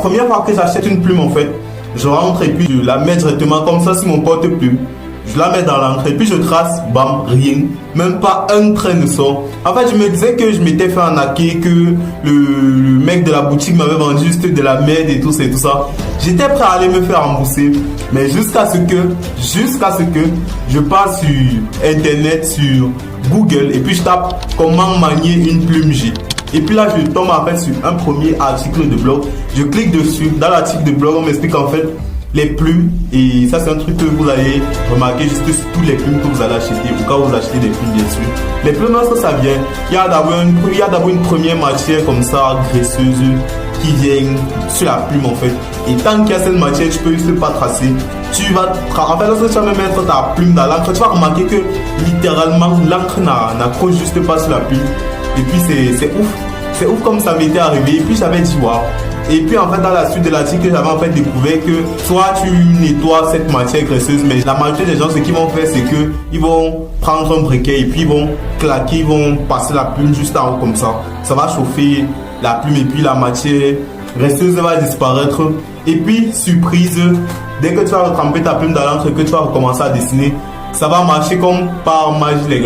première fois que j'achète une plume, en fait, je rentre et puis je la mets directement comme ça sur mon porte-plume. Je la mets dans l'encre et puis je trace, bam, rien. Même pas un trait ne sort. En fait, je me disais que je m'étais fait arnaquer, que le mec de la boutique m'avait vendu juste de la merde et tout ça et tout ça. J'étais prêt à aller me faire rembourser. Mais jusqu'à ce que je passe sur internet, sur Google et puis je tape comment manier une plume G. Et puis là, je tombe en fait sur un premier article de blog. Je clique dessus. Dans l'article de blog, on m'explique en fait les plumes. Et ça, c'est un truc que vous allez remarquer juste sur tous les plumes que vous allez acheter. Ou quand vous achetez des plumes, bien sûr. Les plumes, lorsque ça vient, il y a d'abord une première matière comme ça, graisseuse, qui vient sur la plume en fait. Et tant qu'il y a cette matière, tu peux juste pas tracer. En fait, lorsque tu vas mettre ta plume dans l'encre, tu vas remarquer que littéralement, l'encre n'accroche juste pas sur la plume. Et puis c'est ouf. C'est ouf comme ça m'était arrivé. Et puis j'avais dit waouh. Et puis en fait dans la suite de l'article j'avais en fait découvert que soit tu nettoies cette matière graisseuse, mais la majorité des gens ce qu'ils vont faire c'est que ils vont prendre un briquet et puis ils vont claquer, ils vont passer la plume juste en haut comme ça. Ça va chauffer la plume et puis la matière graisseuse va disparaître. Et puis surprise, dès que tu vas retremper ta plume dans l'encre et que tu vas recommencer à dessiner, ça va marcher comme par magie les gars.